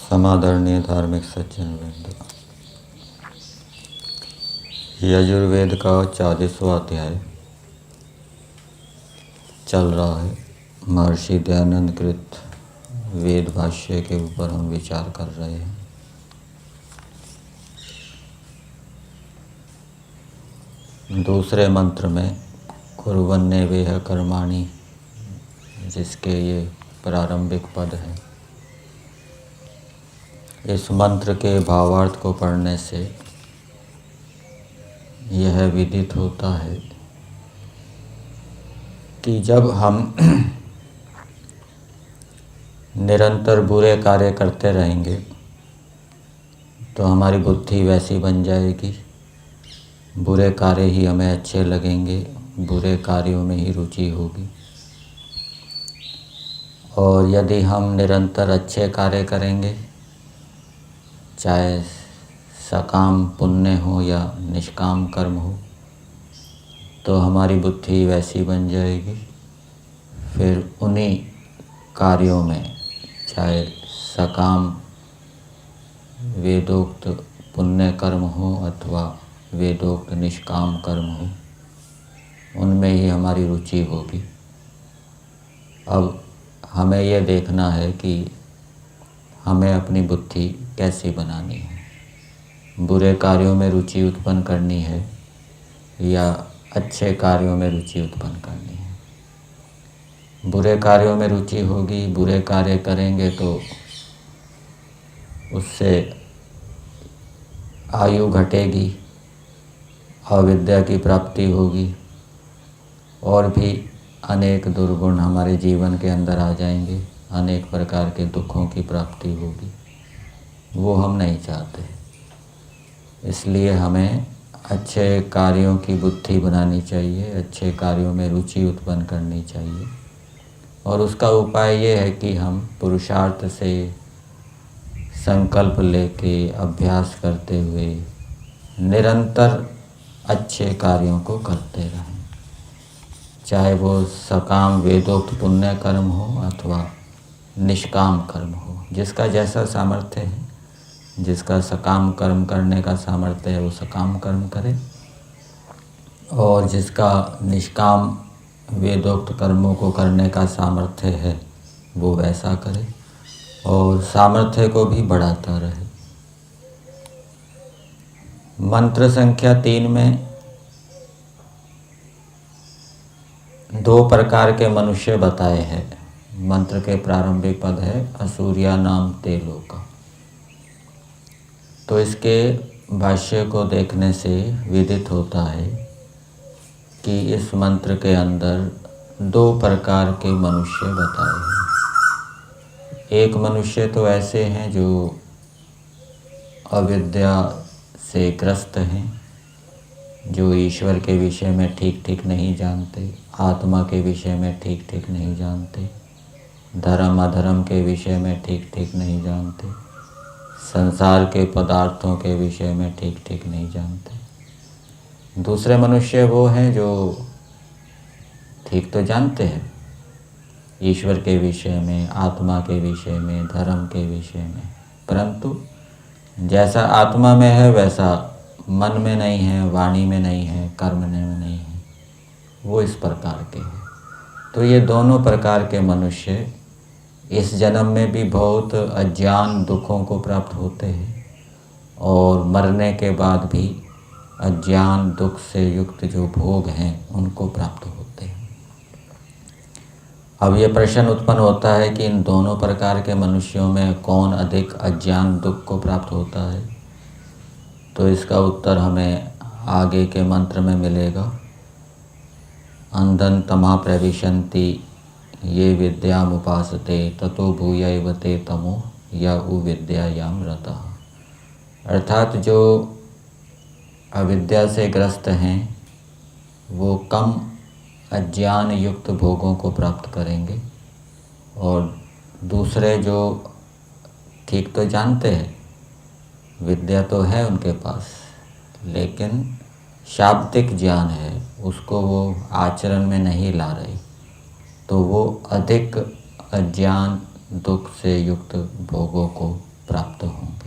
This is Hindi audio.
समादरणीय धार्मिक सज्जन वृंद, यजुर्वेद का 40वां अध्याय चल रहा है। महर्षि दयानंद कृत वेद भाष्य के ऊपर हम विचार कर रहे हैं। दूसरे मंत्र में कुर्वन्नेवेह कर्माणि, जिसके ये प्रारंभिक पद हैं, इस मंत्र के भावार्थ को पढ़ने से यह विदित होता है कि जब हम निरंतर बुरे कार्य करते रहेंगे तो हमारी बुद्धि वैसी बन जाएगी, बुरे कार्य ही हमें अच्छे लगेंगे, बुरे कार्यों में ही रुचि होगी। और यदि हम निरंतर अच्छे कार्य करेंगे, चाहे सकाम पुण्य हो या निष्काम कर्म हो, तो हमारी बुद्धि वैसी बन जाएगी। फिर उन्हीं कार्यों में, चाहे सकाम वेदोक्त पुण्य कर्म हो अथवा वेदोक्त निष्काम कर्म हो, उनमें ही हमारी रुचि होगी। अब हमें यह देखना है कि हमें अपनी बुद्धि कैसी बनानी है। बुरे कार्यों में रुचि उत्पन्न करनी है या अच्छे कार्यों में रुचि उत्पन्न करनी है। बुरे कार्यों में रुचि होगी, बुरे कार्य करेंगे तो उससे आयु घटेगी, अविद्या की प्राप्ति होगी और भी अनेक दुर्गुण हमारे जीवन के अंदर आ जाएंगे, अनेक प्रकार के दुखों की प्राप्ति होगी। वो हम नहीं चाहते। इसलिए हमें अच्छे कार्यों की बुद्धि बनानी चाहिए, अच्छे कार्यों में रुचि उत्पन्न करनी चाहिए। और उसका उपाय ये है कि हम पुरुषार्थ से संकल्प लेके अभ्यास करते हुए निरंतर अच्छे कार्यों को करते रहें, चाहे वो सकाम वेदोक्त पुण्य कर्म हो अथवा निष्काम कर्म हो। जिसका जैसा सामर्थ्य है, जिसका सकाम कर्म करने का सामर्थ्य है, वो सकाम कर्म करे, और जिसका निष्काम वेदोक्त कर्मों को करने का सामर्थ्य है, वो वैसा करे और सामर्थ्य को भी बढ़ाता रहे। मंत्र संख्या 3 में 2 प्रकार के मनुष्य बताए हैं। मंत्र के प्रारंभिक पद है असूर्या नाम ते लोका। तो इसके भाष्य को देखने से विदित होता है कि इस मंत्र के अंदर 2 प्रकार के मनुष्य बताए हैं। एक मनुष्य तो ऐसे हैं जो अविद्या से ग्रस्त हैं, जो ईश्वर के विषय में ठीक ठीक नहीं जानते, आत्मा के विषय में ठीक ठीक नहीं जानते, धर्म अधर्म के विषय में ठीक ठीक नहीं जानते, संसार के पदार्थों के विषय में ठीक ठीक नहीं जानते। दूसरे मनुष्य वो हैं जो ठीक तो जानते हैं ईश्वर के विषय में, आत्मा के विषय में, धर्म के विषय में, परंतु जैसा आत्मा में है वैसा मन में नहीं है, वाणी में नहीं है, कर्म में नहीं है। वो इस प्रकार के हैं। तो ये दोनों प्रकार के मनुष्य इस जन्म में भी बहुत अज्ञान दुखों को प्राप्त होते हैं और मरने के बाद भी अज्ञान दुख से युक्त जो भोग हैं उनको प्राप्त होते हैं। अब ये प्रश्न उत्पन्न होता है कि इन दोनों प्रकार के मनुष्यों में कौन अधिक अज्ञान दुख को प्राप्त होता है। तो इसका उत्तर हमें आगे के मंत्र में मिलेगा। अंधन तमा प्रविशन्ति ये विद्यामुपासते ततो भूयैव ते तमो या उ विद्यायाम रतः। अर्थात जो अविद्या से ग्रस्त हैं वो कम अज्ञान युक्त भोगों को प्राप्त करेंगे, और दूसरे जो ठीक तो जानते हैं, विद्या तो है उनके पास, लेकिन शाब्दिक ज्ञान है, उसको वो आचरण में नहीं ला रहे, तो वो अधिक अज्ञान दुख से युक्त भोगों को प्राप्त होंगे।